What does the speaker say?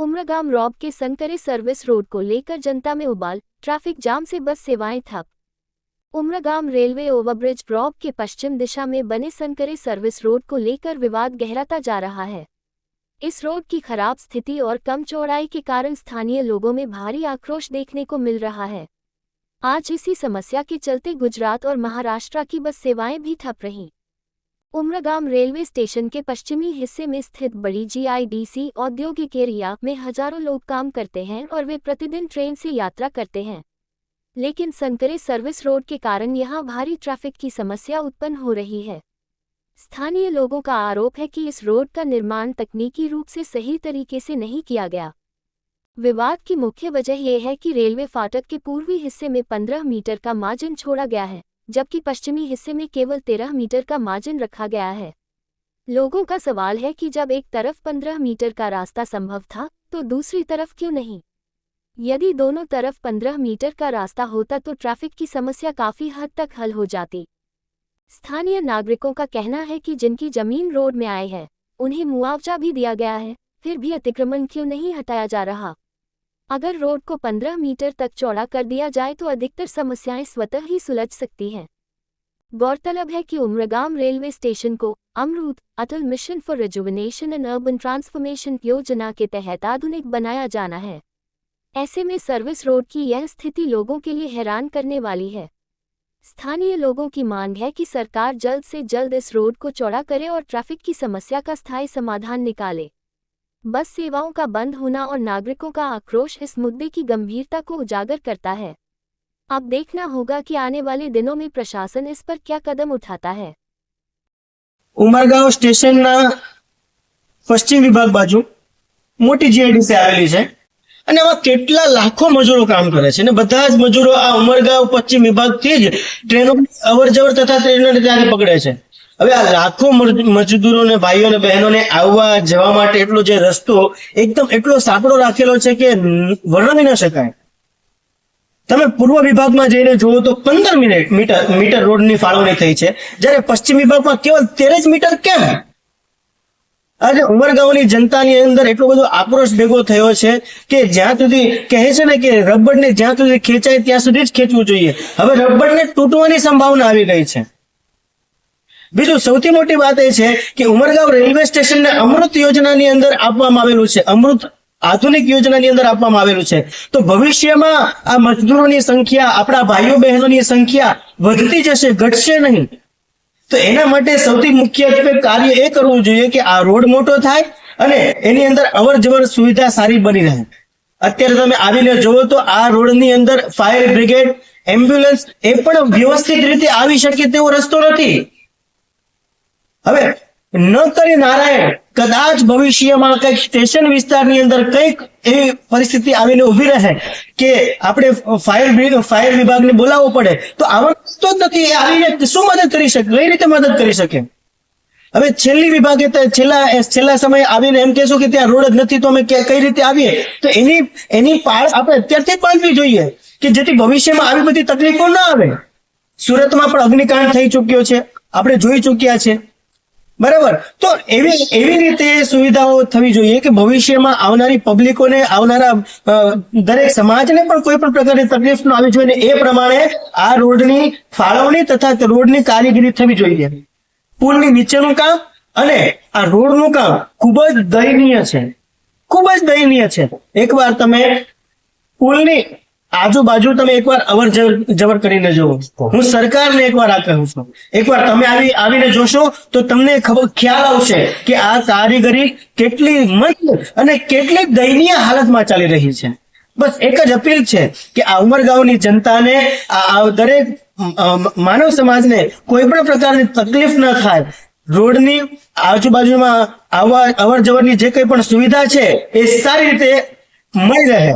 उमरागाम Rob के संकरे service road को लेकर जनता में उबाल, ट्रैफिक जाम से बस सेवाएं ठप। उमरागाम रेलवे ओवरब्रिज रॉब के पश्चिम दिशा में बने संकरे सर्विस रोड को लेकर विवाद गहराता जा रहा है। इस रोड की खराब स्थिति और कम चौड़ाई के कारण स्थानीय लोगों में भारी आक्रोश देखने को मिल रहा है। आज इसी समस्या के चलते गुजरात और महाराष्ट्र की बस सेवाएं भी ठप रहीं। उमरागाम रेलवे स्टेशन के पश्चिमी हिस्से में स्थित बड़ी जीआईडीसी औद्योगिक एरिया में हजारों लोग काम करते हैं और वे प्रतिदिन ट्रेन से यात्रा करते हैं, लेकिन संकरे सर्विस रोड के कारण यहां भारी ट्रैफिक की समस्या उत्पन्न हो रही है। स्थानीय लोगों का आरोप है कि इस रोड का निर्माण तकनीकी रूप से सही तरीके से नहीं किया गया। विवाद की मुख्य वजह यह है कि रेलवे फाटक के पूर्वी हिस्से में 15 मीटर का मार्जिन छोड़ा गया है, जबकि पश्चिमी हिस्से में केवल 13 मीटर का मार्जिन रखा गया है। लोगों का सवाल है कि जब एक तरफ 15 मीटर का रास्ता संभव था, तो दूसरी तरफ क्यों नहीं? यदि दोनों तरफ 15 मीटर का रास्ता होता तो ट्रैफिक की समस्या काफी हद तक हल हो जाती। स्थानीय नागरिकों का कहना है कि जिनकी जमीन रोड में आए है, उन्हें मुआवजा भी दिया गया है, फिर भी अतिक्रमण क्यों नहीं हटाया जा रहा? अगर रोड को 15 मीटर तक चौड़ा कर दिया जाए तो अधिकतर समस्याएं स्वतः ही सुलझ सकती हैं। गौरतलब है कि उमरागाम रेलवे स्टेशन को Amrut Atal mission for rejuvenation and urban transformation योजना के तहत आधुनिक बनाया जाना है। ऐसे में सर्विस रोड की यह स्थिति लोगों के लिए हैरान करने वाली है। स्थानीय लोगों की मांग है कि सरकार जल्द से जल्द इस रोड को चौड़ा करे और ट्रैफिक की समस्या का स्थायी समाधान निकाले। बस सेवाओं का बंद होना और नागरिकों का आक्रोश इस मुद्दे की गंभीरता को उजागर करता है। अब देखना होगा कि आने वाले दिनों में प्रशासन इस पर क्या कदम उठाता है। उमरगांव स्टेशन पश्चिम विभाग बाजू मोटी जीआईडीसी आवेली है અને આમાં કેટલા લાખો મજૂરો કામ કરે છે ને બધા જ મજૂરો આ ઉમરગાંવ પશ્ચિમ વિભાગથી જ ટ્રેનો અવર જવર તથા ટ્રેનોને ત્યાંથી પકડે છે। હવે આ લાખો મજદૂરોને ભાઈઓને બહેનોને આવવા જવા માટે એટલો જે રસ્તો એકદમ એટલો સાંકડો રાખેલો છે કે વર્ણવી ન શકાય। તમે પૂર્વ વિભાગમાં જઈને જુઓ તો 15 મીટર રોડની ફાળવણી થઈ છે, જ્યારે પશ્ચિમ વિભાગમાં કેવલ 13 જ મીટર કેમ? આજે ઉમરગાંવની જનતાની અંદર એટલો બધો આક્રોશ ભેગો થયો છે કે જ્યાં સુધી કહે છે ને કે રબરને જ્યાં સુધી ખેંચાય ત્યાં સુધી જ ખેંચવું જોઈએ, હવે રબરને તૂટવાની સંભાવના આવી ગઈ છે। બીજું સૌથી મોટી વાત એ છે કે ઉમરગાંવ રેલવે સ્ટેશનને અમૃત યોજનાની અંદર આપવામાં આવેલું છે, અમૃત આધુનિક યોજનાની અંદર આપવામાં આવેલું છે। તો ભવિષ્યમાં આ મજદૂરોની સંખ્યા, આપણા ભાઈઓ બહેનોની સંખ્યા વધતી જશે, ઘટશે નહીં। તો એના માટે સૌથી મુખ્યત્વે કાર્ય એ કરવું જોઈએ કે આ રોડ મોટો થાય અને એની અંદર અવર જવર સુવિધા સારી બની રહે। અત્યારે તમે આવીને જુઓ તો આ રોડની અંદર ફાયર બ્રિગેડ, એમ્બ્યુલન્સ એ પણ વ્યવસ્થિત રીતે આવી શકે તેવો રસ્તો નથી। હવે ન કરી નારાયણ કદાચ ભવિષ્યમાં કંઈક સ્ટેશન વિસ્તારની અંદર કંઈક એવી પરિસ્થિતિ આવીને ઉભી રહે કે આપણે ફાયર વિભાગને બોલાવવો પડે તો આવો રસ્તો જ નથી, આવીને શું મદદ કરી શકે, કઈ રીતે મદદ કરી શકે? હવે છેલ્લી વિભાગે છેલ્લા સમયે આવીને એમ કહેશું કે ત્યાં રોડ જ નથી તો અમે કઈ રીતે આવીએ? તો એની પાળ આપણે અત્યારથી બાંધવી જોઈએ કે જેથી ભવિષ્યમાં આવી બધી તકલીફો ન આવે। સુરતમાં પણ અગ્નિકાંડ થઈ ચુક્યો છે, આપણે જોઈ ચુક્યા છે, બરાબર? તો એવી રીતે સુવિધાઓ થવી જોઈએ કે ભવિષ્યમાં આવનારી પબ્લિકોને, આવનારા દરેક સમાજને પણ કોઈ પણ પ્રકારની તકલીફ ન આવી જોઈએ, એ પ્રમાણે આ રોડની ફાળવણી તથા રોડની કારીગરી થવી જોઈએ। પુલની નીચેનું કામ અને આ રોડનું કામ ખૂબ જ દયનીય છે, ખૂબ જ દયનીય છે। એકવાર તમે પુલની આજુબાજુ તમે એકવાર અવર જવર કરીને જુઓ। હું સરકારને એકવાર આ કહું છું, એકવાર તમે આવીને જોશો તો તમને ખ્યાલ આવશે કે આ કારીગરી કેટલી મંદ અને કેટલી દયનીય હાલતમાં ચાલી રહી છે। બસ એક જ અપીલ છે કે આ ઉમરગાંવની જનતાને, આ દરેક માનવ સમાજને કોઈ પણ પ્રકારની તકલીફ ન થાય, રોડની આજુબાજુમાં અવર જવરની જે કંઈ પણ સુવિધા છે એ સારી રીતે મળી રહે।